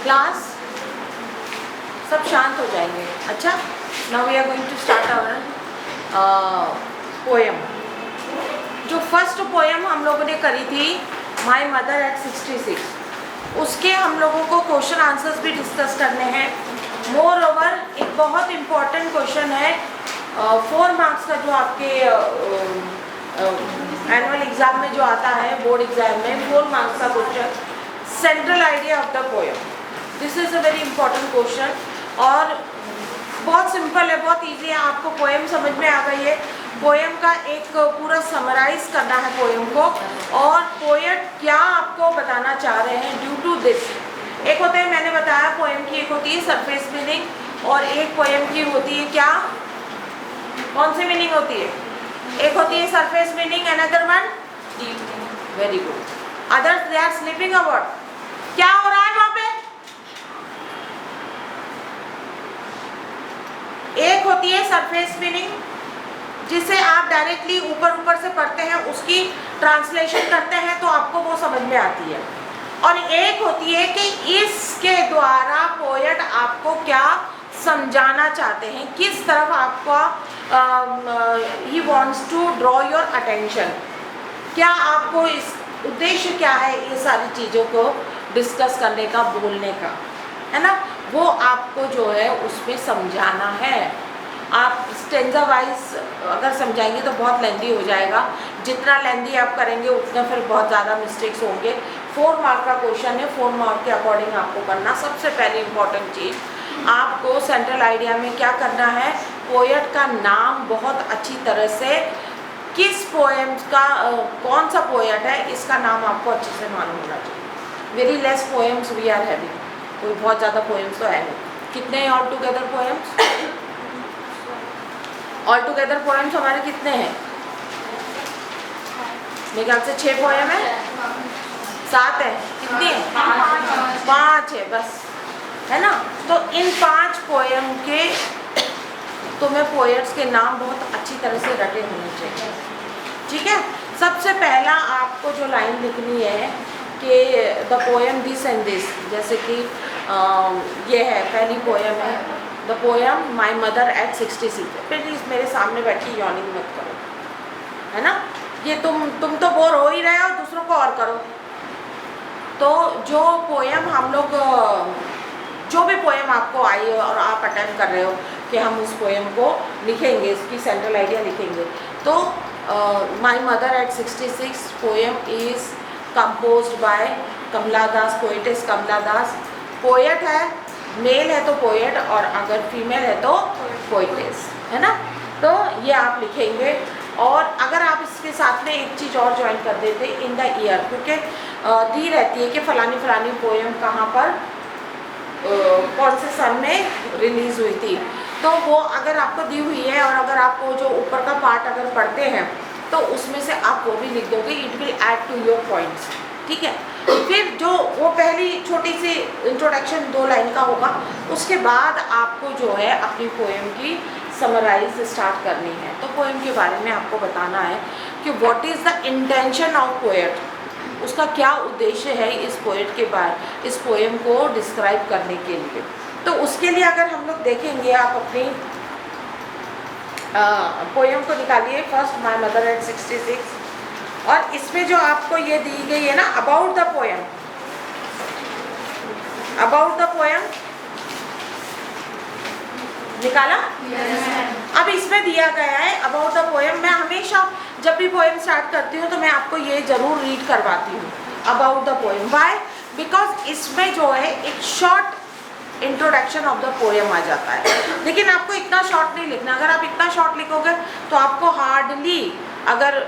Class सब शांत हो जाएंगे। अच्छा, now we are going to start our poem. जो फर्स्ट पोएम हम लोगों ने करी थी माई मदर एट 66, उसके हम लोगों को क्वेश्चन आंसर्स भी डिस्कस करने हैं। मोर ओवर एक बहुत इम्पॉर्टेंट क्वेश्चन है 4 मार्क्स का, जो आपके एनुअल एग्जाम में जो आता है, बोर्ड एग्जाम में 4 मार्क्स का question, central idea of the poem. This is a very important question और बहुत सिंपल है, बहुत इजी है। आपको पोएम समझ में आ गई है। पोएम का एक पूरा समराइज करना है पोएम को, और पोएट क्या आपको बताना चाह रहे हैं ड्यू टू दिस। एक होता है, मैंने बताया पोएम की एक होती है सरफेस मीनिंग, और एक पोएम की होती है क्या, कौन सी मीनिंग होती है? एक होती है surface meaning, another one deep. Very good. Others they are sleeping about. क्या हो रहा है वहां पे? एक होती है सरफेस मीनिंग, जिसे आप डायरेक्टली ऊपर ऊपर से पढ़ते हैं, उसकी ट्रांसलेशन करते हैं तो आपको वो समझ में आती है। और एक होती है कि इसके द्वारा पोएट आपको क्या समझाना चाहते हैं, किस तरफ आपको he wants to draw your attention. क्या आपको इस उद्देश्य क्या है ये सारी चीज़ों को डिस्कस करने का, बोलने का, है ना, वो आपको जो है उसमें समझाना है। आप स्टेंजा वाइज अगर समझाएंगे तो बहुत लेंदी हो जाएगा, जितना लेंदी आप करेंगे उतना फिर बहुत ज़्यादा मिस्टेक्स होंगे। 4 मार्क का क्वेश्चन है, 4 मार्क के अकॉर्डिंग आपको करना। सबसे पहली इंपॉर्टेंट चीज़, आपको सेंट्रल आइडिया में क्या करना है, पोएट का नाम बहुत अच्छी तरह से, किस पोएम का कौन सा पोएट है इसका नाम आपको अच्छे से मालूम होना चाहिए। Very less poems we are having, कोई बहुत ज़्यादा पोएम्स तो है नहीं। कितने हैं all together poems? All together poems हमारे कितने हैं? मेरे ख्याल से 6 पोएम है, 7 है, कितनी है? 5 है बस, है ना। तो इन 5 पोएम के तुम्हें पोएट्स के नाम बहुत अच्छी तरह से रटे होने चाहिए, ठीक है। सबसे पहला आपको जो लाइन लिखनी है कि the poem this and this, जैसे कि ये है पहली पोएम है, the poem my mother at 66। Please मेरे सामने बैठी यॉर्निंग मत करो, है ना। ये तुम तो बोर हो ही रहे हो, दूसरों को और करो। तो जो पोएम हम लोग, जो भी पोएम आपको आई है और आप अटेम्प्ट कर रहे हो कि हम उस पोएम को लिखेंगे, इसकी सेंट्रल आइडिया लिखेंगे, तो my mother at 66 poem is composed by Kamala Das, poetess Kamala Das. Poet है, मेल है तो पोएट, और अगर फीमेल है तो पोएटिस, है ना। तो ये आप लिखेंगे। और अगर आप इसके साथ में एक चीज़ और ज्वाइन कर देते, इन द ईयर, क्योंकि दी रहती है कि फलानी फलानी पोएम कहाँ पर कौन से सन में रिलीज़ हुई थी, तो वो अगर आपको दी हुई है, और अगर आपको जो ऊपर का पार्ट अगर पढ़ते हैं तो उसमें से आप वो भी लिख दोगे, it will add to your points, ठीक है। फिर जो वो पहली छोटी सी इंट्रोडक्शन 2 लाइन का होगा, उसके बाद आपको जो है अपनी पोएम की समराइज स्टार्ट करनी है। तो पोएम के बारे में आपको बताना है कि what is the intention of poet, उसका क्या उद्देश्य है इस पोएट के बाद, इस पोएम को डिस्क्राइब करने के लिए। तो उसके लिए अगर हम लोग देखेंगे, आप अपनी पोएम को निकालिए, फर्स्ट माई मदर एट 66, और इसमें जो आपको ये दी गई है ना, about the poem, about the poem निकाला? अब इसमें दिया गया है अबाउट द पोएम। मैं हमेशा जब भी पोएम स्टार्ट करती हूँ तो मैं आपको ये ज़रूर रीड करवाती हूँ about the poem. Why? Because इसमें जो है एक short introduction of the poem आ जाता है, लेकिन आपको इतना शॉर्ट नहीं लिखना। अगर आप इतना शॉर्ट लिखोगे तो आपको हार्डली, अगर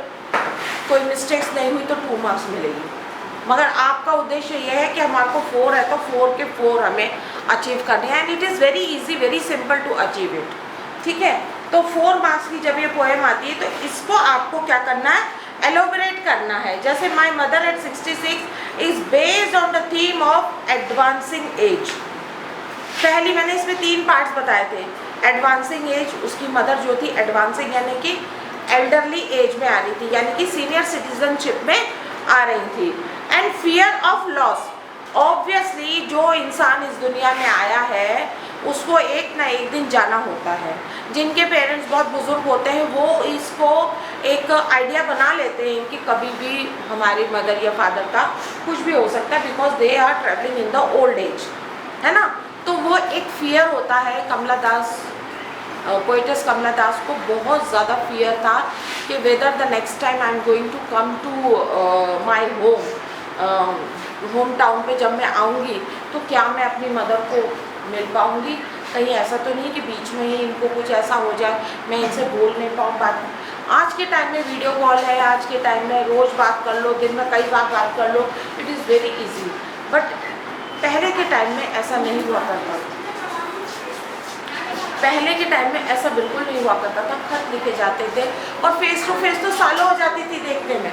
कोई मिस्टेक्स नहीं हुई तो 2 मार्क्स मिलेगी। मगर आपका उद्देश्य यह है कि हमारे को 4 है तो 4 के 4 हमें अचीव करने हैं, and it is very easy, very simple to achieve it, ठीक है। तो 4 मार्क्स की जब ये पोएम आती है तो इसको आपको क्या करना है, एलोबरेट करना है। जैसे माई mother at 66 is based on the theme of advancing as. पहली मैंने इसमें 3 पार्ट्स बताए थे। एडवांसिंग एज, उसकी मदर जो थी एडवांसिंग यानी कि एल्डरली एज में आ रही थी, यानी कि सीनियर सिटीजनशिप में आ रही थी। And fear of loss, obviously जो इंसान इस दुनिया में आया है उसको एक ना एक दिन जाना होता है। जिनके पेरेंट्स बहुत बुजुर्ग होते हैं वो इसको एक आइडिया बना लेते हैं कि कभी भी हमारी मदर या फादर का कुछ भी हो सकता है, because they are travelling in the old age, है ना। तो वो एक फियर होता है। कमला दास, पोएटेस कमला दास को बहुत ज़्यादा फियर था कि whether the next time I am going to come to my home town पे जब मैं आऊँगी तो क्या मैं अपनी मदर को मिल पाऊँगी, कहीं ऐसा तो नहीं कि बीच में ही इनको कुछ ऐसा हो जाए मैं इनसे बोल नहीं पाऊँ बात। आज के टाइम में वीडियो कॉल है, आज के टाइम में रोज़ बात कर लो, दिन में कई बार बात कर लो, it is very easy. But पहले के टाइम में ऐसा नहीं हुआ करता था। पहले के टाइम में ऐसा बिल्कुल नहीं हुआ करता था। खत लिखे जाते थे और फेस टू फेस तो सालों हो जाती थी देखने में,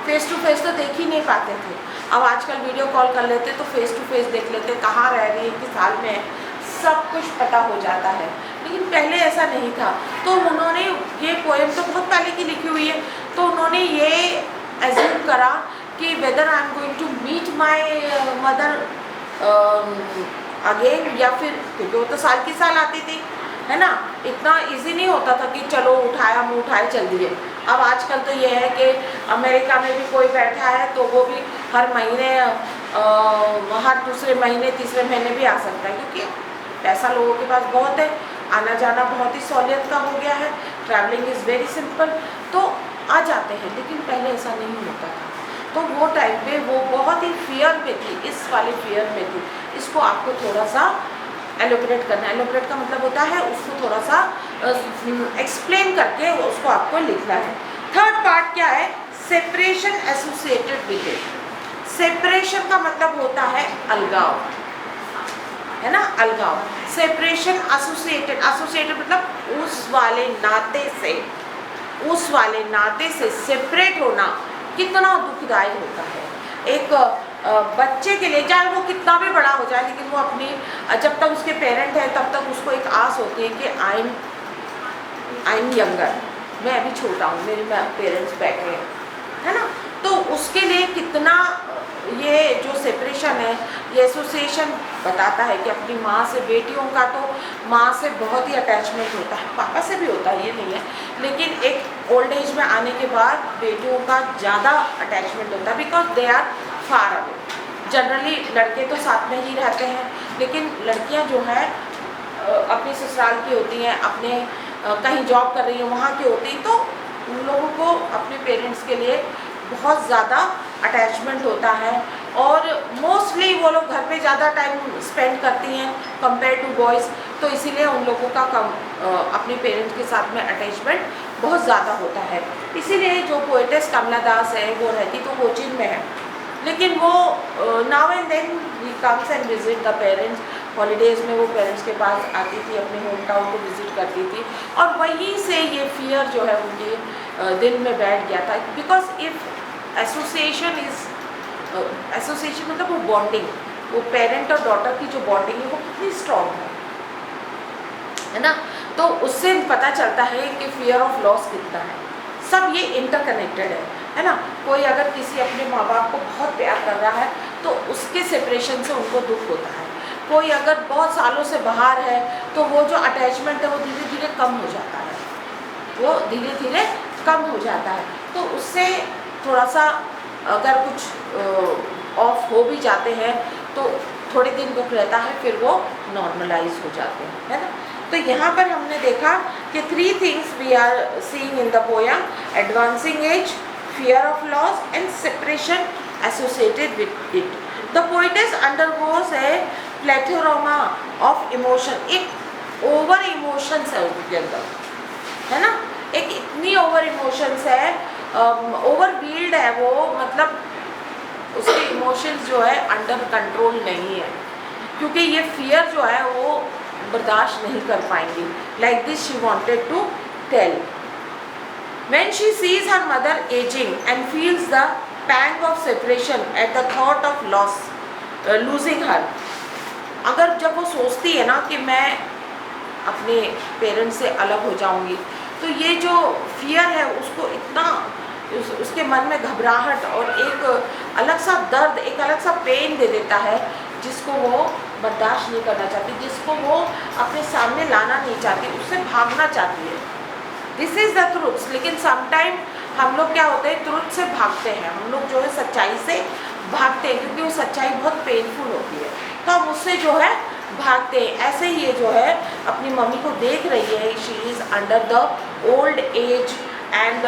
फेस टू फेस तो देख ही नहीं पाते थे। अब आजकल वीडियो कॉल कर लेते तो फेस टू फेस देख लेते, कहाँ रह रही है, किस हाल में है, सब कुछ पता हो जाता है। लेकिन पहले ऐसा नहीं था। तो उन्होंने ये पोएम तो बहुत पहले की लिखी हुई है, तो उन्होंने ये एज्यूम करा कि whether I am going to meet my mother again, या फिर क्योंकि वो तो साल की साल आती थी, है ना, इतना इजी नहीं होता था कि चलो उठाया मुँह उठाए चल दिए। अब आजकल तो ये है कि अमेरिका में भी कोई बैठा है तो वो भी हर महीने हर दूसरे महीने तीसरे महीने भी आ सकता है, क्योंकि पैसा लोगों के पास बहुत है, आना जाना बहुत ही सहूलियत का हो गया है, ट्रैवलिंग इज़ वेरी सिंपल, तो आ जाते हैं। लेकिन पहले ऐसा नहीं होता था। तो वो टाइम पे वो बहुत ही फियर में थी, इस वाले फियर में थी। इसको आपको थोड़ा सा एलोबरेट करना है। एलोबरेट का मतलब होता है उसको थोड़ा सा एक्सप्लेन करके उसको आपको लिखना है। थर्ड पार्ट क्या है? Separation associated with it. Separation का मतलब होता है अलगाव, है ना, अलगाव। सेपरेशन एसोसिएटेड, एसोसिएटेड मतलब उस वाले नाते से सेपरेट होना कितना दुखदायी होता है एक बच्चे के लिए, चाहे वो कितना भी बड़ा हो जाए, लेकिन वो अपनी जब तक उसके पेरेंट है तब तक उसको एक आस होती है कि आई एम यंगर, मैं अभी छोटा हूँ, मेरे पेरेंट्स बैठे हैं, है ना। तो उसके लिए कितना ये जो सेपरेशन है, ये एसोसिएशन बताता है कि अपनी माँ से, बेटियों का तो माँ से बहुत ही अटैचमेंट होता है, पापा से भी होता है ये नहीं है, लेकिन एक ओल्ड एज में आने के बाद बेटियों का ज़्यादा अटैचमेंट होता है, because they are far away. Generally लड़के तो साथ में ही रहते हैं, लेकिन लड़कियां जो है अपने ससुराल की होती हैं, अपने कहीं जॉब कर रही हैं वहाँ की होती, तो उन लोगों को अपने पेरेंट्स के लिए बहुत ज़्यादा अटैचमेंट होता है और मोस्टली वो लोग घर पे ज़्यादा टाइम स्पेंड करती हैं कंपेयर टू बॉयज़, तो इसीलिए उन लोगों का अपने पेरेंट्स के साथ में अटैचमेंट बहुत ज़्यादा होता है। इसीलिए जो पोएटेस कमला दास है वो रहती तो कोचीन में है, लेकिन वो now and then he comes and visit the parents. Holidays में वो पेरेंट्स के पास आती थी, अपने होम टाउन को विज़िट करती थी, और वहीं से ये फियर जो है उनके दिल में बैठ गया था। बिकॉज इफ़ एसोसिएशन मतलब वो बॉन्डिंग, वो पेरेंट और डॉटर की जो बॉन्डिंग है वो कितनी स्ट्रॉन्ग है ना। तो उससे पता चलता है कि फियर ऑफ लॉस कितना है। सब ये इंटरकनेक्टेड है ना। कोई अगर किसी अपने माँ बाप को बहुत प्यार कर रहा है तो उसके सेपरेशन से उनको दुख होता है। कोई अगर बहुत सालों से बाहर है तो वो जो अटैचमेंट है वो धीरे धीरे कम हो जाता है, वो धीरे धीरे कम हो जाता है। तो उससे थोड़ा सा अगर कुछ ऑफ हो भी जाते हैं तो थोड़े दिन दुख रहता है, फिर वो नॉर्मलाइज हो जाते हैं, है ना। तो यहाँ पर हमने देखा कि 3 things we are seeing in the poem: advancing age, fear of loss and separation associated with it. The poetess undergoes a plethora of emotion. एक ओवर इमोशंस है उसके अंदर, है ना, एक इतनी ओवर इमोशंस है, ओवर बील्ड है वो, मतलब उसके इमोशंस जो है अंडर कंट्रोल नहीं है, क्योंकि ये फियर जो है वो बर्दाश्त नहीं कर पाएंगी। Like this she wanted to tell. When she sees her mother aging and feels the pang of separation at the thought of losing her, अगर जब वो सोचती है ना कि मैं अपने पेरेंट्स से अलग हो जाऊंगी, तो ये जो फियर है उसको इतना उसके मन में घबराहट और एक अलग सा दर्द, एक अलग सा पेन दे देता है, जिसको वो बर्दाश्त नहीं करना चाहती, जिसको वो अपने सामने लाना नहीं चाहती, उससे भागना चाहती है। This is the truth. लेकिन समटाइम हम लोग क्या होते हैं, ट्रुथ से भागते हैं, हम लोग जो है सच्चाई से भागते हैं, क्योंकि वो सच्चाई बहुत पेनफुल होती है, तो हम उससे जो है भागते हैं। ऐसे ही ये जो है अपनी मम्मी को देख रही है, she is under the old age and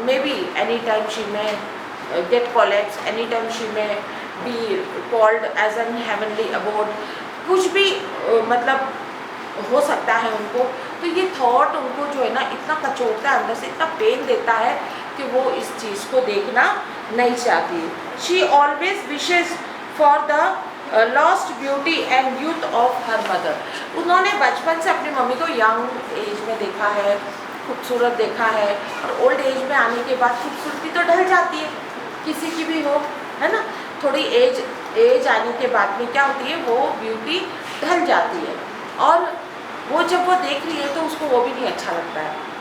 may be any time she may get collapse, any time she may be called as an heavenly abode, कुछ भी मतलब हो सकता है उनको। तो ये थॉट उनको जो है ना इतना कचोटता है अंदर से, इतना पेन देता है कि वो इस चीज़ को देखना नहीं चाहती। She always wishes for the lost beauty and youth of her mother. उन्होंने बचपन से अपनी मम्मी को यंग एज में देखा है, खूबसूरत देखा है, और ओल्ड एज में आने के बाद खूबसूरती तो ढल जाती है, किसी की भी हो, है ना। थोड़ी एज आने के बाद में क्या होती है, वो ब्यूटी ढल जाती है, और वो जब वो देख रही है तो उसको वो भी नहीं अच्छा लगता है,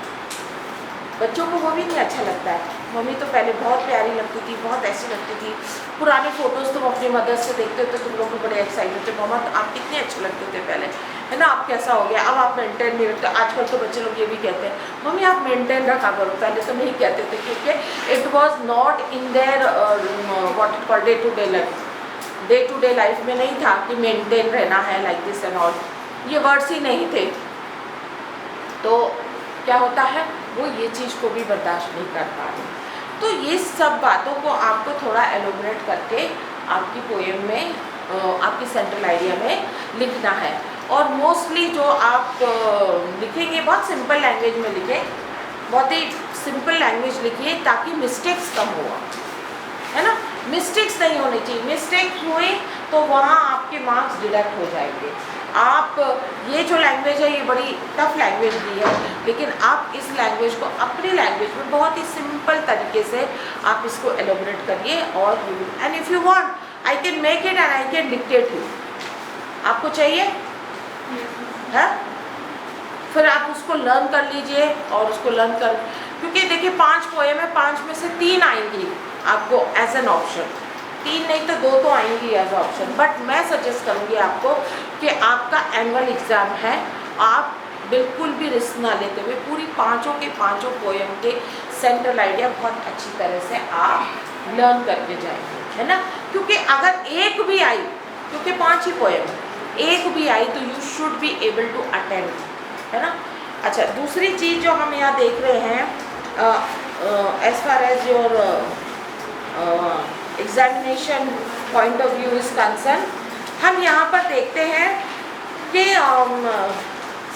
बच्चों को वो भी नहीं अच्छा लगता है। मम्मी तो पहले बहुत प्यारी लगती थी, बहुत ऐसी लगती थी। पुराने फ़ोटोज़ तुम अपनी मदर से देखते हो तो तुम लोग को बड़े एक्साइटेड होते, मम्मा तो आप कितने अच्छे लगते थे पहले, है ना, आप कैसा हो गया, अब आप मेंटेन नहीं रखते। आजकल तो बच्चे लोग ये भी कहते हैं, मम्मी आप मेंटेन रखा करो, पहले तो नहीं कहते थे, क्योंकि it was not in their what it called day to day life में नहीं था कि मेंटेन रहना है लाइक दिस एंड ऑल, ये वर्ड्स ही नहीं थे। तो क्या होता है, वो ये चीज़ को भी बर्दाश्त नहीं कर पा रही। तो ये सब बातों को आपको थोड़ा एलोबरेट करके आपकी पोएम में, आपकी सेंट्रल आइडिया में लिखना है। और मोस्टली जो आप लिखेंगे बहुत सिंपल लैंग्वेज में लिखें, बहुत ही सिंपल लैंग्वेज लिखिए, ताकि मिस्टेक्स कम हो, है ना। मिस्टेक्स नहीं होनी चाहिए, मिस्टेक्स हुए तो वहाँ आपके मार्क्स डिडक्ट हो जाएंगे। आप ये जो लैंग्वेज है ये बड़ी टफ लैंग्वेज दी है, लेकिन आप इस लैंग्वेज को अपनी लैंग्वेज में बहुत ही सिंपल तरीके से आप इसको एलोबरेट करिए, और and if you want I can make it and I can dictate you. आपको चाहिए है, फिर आप उसको लर्न कर लीजिए, और उसको लर्न कर, क्योंकि देखिए 5 पोएम है, 5 में से 3 आएंगी आपको एज एन ऑप्शन, 3 नहीं तो 2 तो आएंगी एज ऑप्शन। बट मैं सजेस्ट करूँगी आपको कि आपका एनुअल एग्ज़ाम है, आप बिल्कुल भी रिस्क ना लेते हुए पूरी 5 के 5 पोएम के सेंट्रल आइडिया बहुत अच्छी तरह से आप लर्न करके जाएंगे, है ना। क्योंकि अगर एक भी आई, क्योंकि 5 ही पोएम है, एक भी आई तो you should be able to attend, है ना। अच्छा, दूसरी चीज़ जो हम यहाँ देख रहे हैं, as far as your examination point of view is concern, हम यहाँ पर देखते हैं कि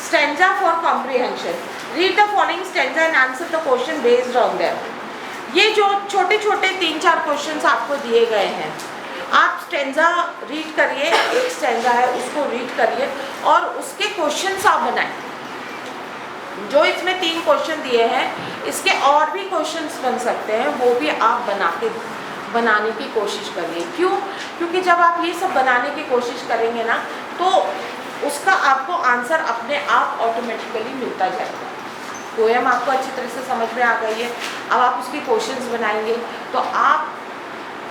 stanza for comprehension, read the following stanza and answer the question based on that. ये जो छोटे छोटे 3-4 क्वेश्चंस आपको दिए गए हैं, आप स्टैंजा रीड करिए, एक स्टैंजा है उसको रीड करिए, और उसके क्वेश्चंस आप बनाएं। जो इसमें 3 क्वेश्चन दिए हैं, इसके और भी क्वेश्चंस बन सकते हैं, वो भी आप बनाने की कोशिश करिए। क्यों? क्योंकि जब आप ये सब बनाने की कोशिश करेंगे ना, तो उसका आपको आंसर अपने आप ऑटोमेटिकली मिलता जाएगा। पोएम आपको अच्छी तरह से समझ में आ गई है, अब आप उसके क्वेश्चंस बनाएंगे तो आप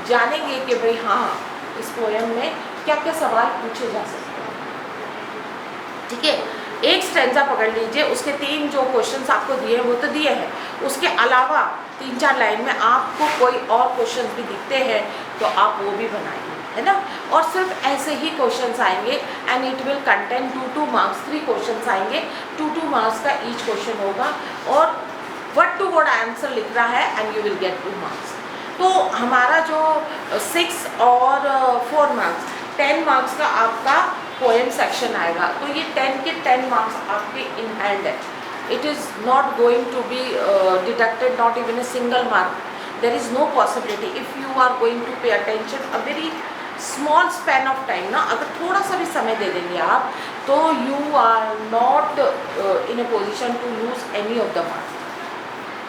जानेंगे कि भाई हाँ, इस पोएम में क्या क्या सवाल पूछे जा सकते हैं। ठीक है, एक स्टैंजा पकड़ लीजिए, उसके 3 जो क्वेश्चंस आपको दिए हैं वो तो दिए हैं, उसके अलावा 3-4 लाइन में आपको कोई और क्वेश्चंस भी दिखते हैं तो आप वो भी बनाइए, है ना। और सिर्फ ऐसे ही क्वेश्चंस आएंगे, and it will contain 2 marks, 3 questions आएंगे, 2 मार्क्स का ईच क्वेश्चन होगा, और वर्ड टू वर्ड आंसर लिख रहा है and you will get 2 marks. तो हमारा जो 6 और 4 मार्क्स, 10 मार्क्स का आपका पोएम सेक्शन आएगा। तो ये 10 के 10 मार्क्स आपके इन हैंड है। It is not going to be deducted, not even a single mark, there is no possibility if you are going to pay attention a very small span of time ना। अगर थोड़ा सा भी समय दे देंगे आप, तो you are not in a position to lose any of the marks.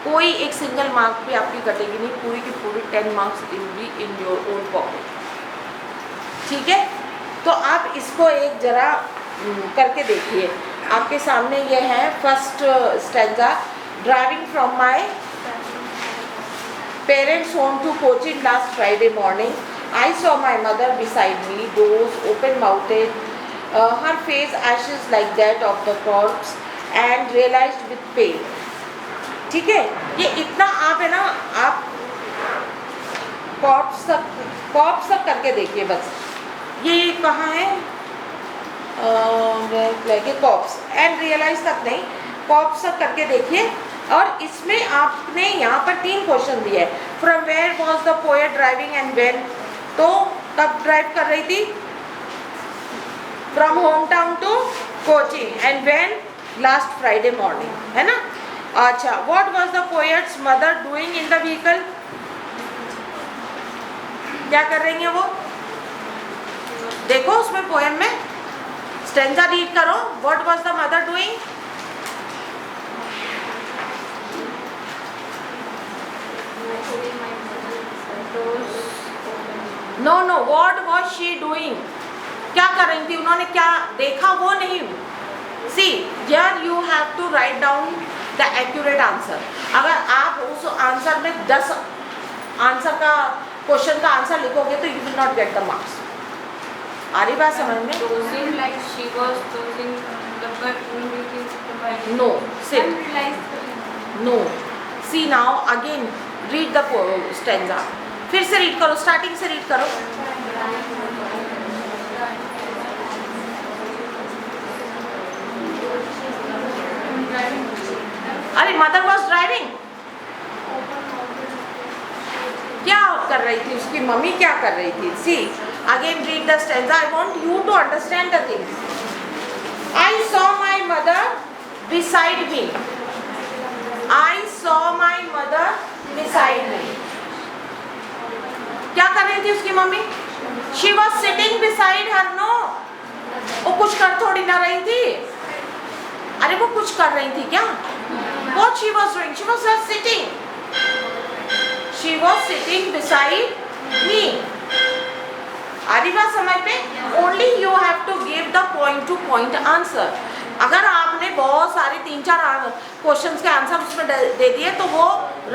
कोई एक सिंगल मार्क भी आपकी कटेगी नहीं, पूरी की पूरी 10 marks will be in your own pocket. ठीक है, तो आप इसको एक जरा करके देखिए। आपके सामने ये है first stanza, driving from my parents home to Cochin last Friday morning. I saw my mother beside me, doors open-mouthed, her face ashes like that of the corpse, and realized with pain. ठीक है, ये इतना आप है ना, आप corps तक करके देखिए बस. ये कहाँ है? कॉप्स एंड रियलाइज तक नहीं, कॉप्स तक करके देखिए. और इसमें आपने यहाँ पर 3 क्वेश्चन दिए है. From where was the poet driving and when, तो कब ड्राइव कर रही थी? From home town to Cochin. And when? Last Friday morning, है ना. अच्छा, what was the poet's mother doing in the vehicle? क्या कर रही है वो? देखो उसमें पोएम में स्टेंजा रीड करो. What was the mother doing? No, what was she doing? क्या कर रही थी? उन्होंने क्या देखा वो नहीं. See here you have to write down the accurate answer. अगर आप उस आंसर में 10 आंसर का क्वेश्चन का आंसर लिखोगे तो you will not get the marks. आ रही बात समझ में? No, sit. No, see now again read the stanza. फिर से रीड करो, स्टार्टिंग से रीड करो. अरे मदर वॉज ड्राइविंग. क्या कर रही थी उसकी मम्मी? क्या कर रही थी? See again read the stanza. I want you to understand the things. I saw my mother beside me. I saw my mother beside me. क्या कर रही थी उसकी mummy? She was sitting beside her. No, वो कुछ कर थोड़ी ना रही थी. अरे वो कुछ कर रही थी क्या? What she was doing? She was just sitting. She was sitting beside me. आ रही बात समझ में? Only you have to give the point to point answer. अगर आपने बहुत सारे 3-4 क्वेश्चंस के आंसर उसमें दे दिए तो वो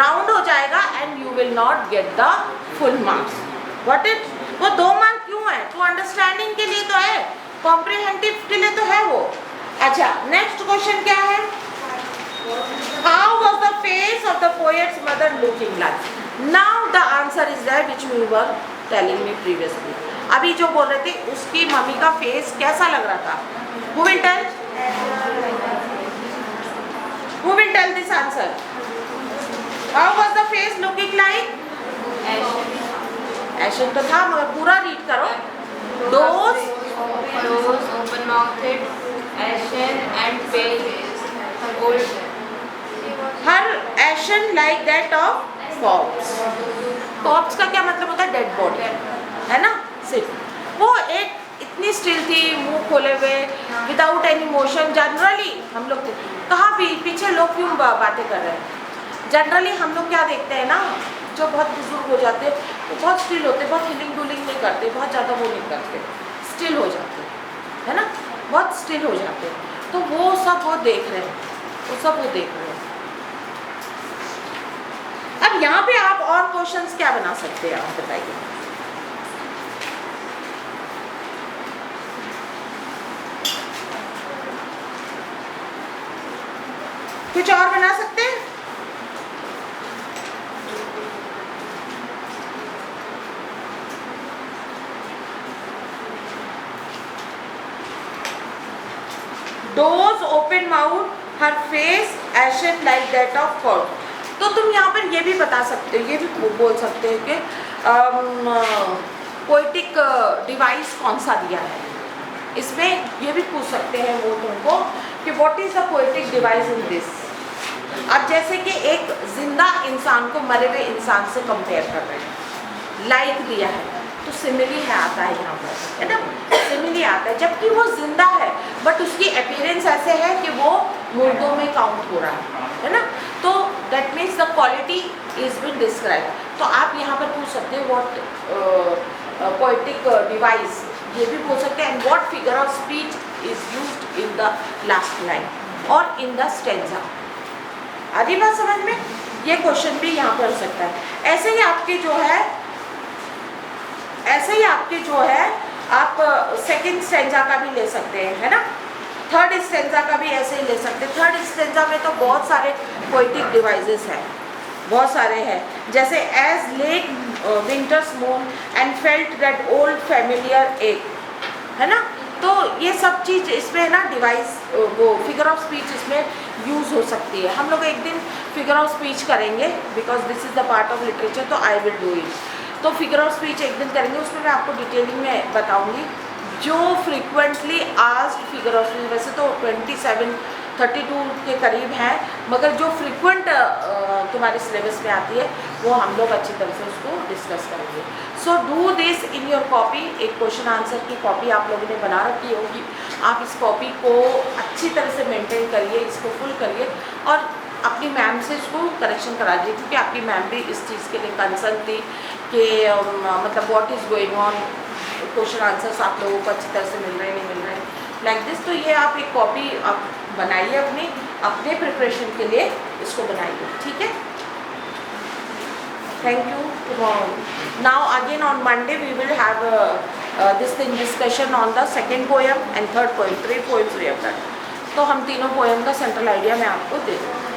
राउंड हो जाएगा and you will not get the full marks. What it? वो 2 मार्क क्यों है? तो अंडरस्टैंडिंग के लिए तो है, कॉम्प्रिहेंसिव के लिए तो है वो. अच्छा, नेक्स्ट क्वेश्चन क्या है? How was the face of the poet's mother looking like? Now the answer is there which we were telling me previously. अभी जो बोल रहे थे उसकी मम्मी का फेस कैसा लग रहा था? Who will tell? Who will tell this answer? How was the face looking like? Ashen तो था मगर पूरा रीड करो. Those open-mouthed, ashen and pale, old. Her ashen like that of corpse. Corpse का क्या मतलब होता है? डेड बॉडी, है ना. सिर्फ वो एक इतनी स्टिल थी, मुंह खोले हुए, विदाउट एनी मोशन. जनरली हम लोग कहाँ भी पीछे लोग क्यों बातें कर रहे हैं? जनरली हम लोग क्या देखते हैं ना, जो बहुत बुजुर्ग हो जाते हैं वो बहुत स्टिल होते, बहुत हिलिंग डुलिंग नहीं करते, बहुत ज़्यादा वो नहीं करते, स्टिल हो जाते, है ना. बहुत स्टिल हो जाते. तो वो सब वो देख रहे हैं, वो सब वो देख रहे हैं. अब यहाँ पे आप और क्वेश्चंस क्या बना सकते हैं? आप बताइए. कुछ और बना सकते हैं? Doors open mouth, her face ashen like that of corpse. तो तुम यहाँ पर ये भी बता सकते हो, ये भी बोल सकते हो कि पोएटिक डिवाइस कौन सा दिया है. इसमें ये भी पूछ सकते हैं वो तुमको कि what is the poetic device in this. अब जैसे कि एक जिंदा इंसान को मरे हुए इंसान से कंपेयर कर रहे हैं, लाइक दिया है तो सिमिली है आता है यहाँ पर, है ना. सिमिली आता है जबकि वो जिंदा है बट उसकी अपीयरेंस ऐसे है कि वो मुर्दों में काउंट हो रहा है ना. तो that means the quality is been describe. तो आप यहाँ पर पूछ सकते हैं व्हाट पोएटिक डिवाइस, ये भी पूछ सकते हैं. And what figure of speech is used in the last line और इन द स्टेंजा. आधी बात समझ में? ये क्वेश्चन भी यहाँ पर हो सकता है। ऐसे ही आपके जो है आप सेकंड स्टेंजा का भी ले सकते हैं, है ना। थर्ड स्टेंजा का भी ऐसे ही ले सकते हैं। थर्ड स्टेंजा में तो बहुत सारे पोएटिक डिवाइसेस हैं, बहुत सारे हैं, जैसे as late winter's moon and felt that old familiar ache, है ना। तो ये सब चीज़ इसमें ना डिवाइस वो फिगर ऑफ स्पीच इसमें यूज़ हो सकती है। हम लोग एक दिन फिगर ऑफ स्पीच करेंगे, because this is the part of literature, तो आई विल डू इट। तो फिगर ऑफ स्पीच एक दिन करेंगे, उसमें मैं आपको डिटेलिंग में बताऊंगी जो frequently asked figure of speech. वैसे तो 32 के करीब है, मगर जो फ्रिक्वेंट तुम्हारे सिलेबस में आती है वो हम लोग अच्छी तरह से उसको डिस्कस करेंगे। So do this in your copy. एक क्वेश्चन आंसर की कॉपी आप लोगों ने बना रखी होगी, आप इस कॉपी को अच्छी तरह से मेंटेन करिए, इसको फुल करिए और अपनी मैम से इसको करेक्शन करा दीजिए, क्योंकि आपकी मैम भी इस चीज़ के लिए कंसर्न थी कि मतलब what is going on, question answers आप लोगों को अच्छी तरह से मिल रहे नहीं मिल रहे लाइक दिस। तो ये आप एक कॉपी आप बनाइए अपने प्रिपरेशन के लिए, इसको बनाइए, ठीक है। Thank you. Now again on Monday we will have this thing discussion on the second poem and third poem, 3 poems we have done. तो हम तीनों पोएम का सेंट्रल आइडिया मैं आपको दे दूँगी।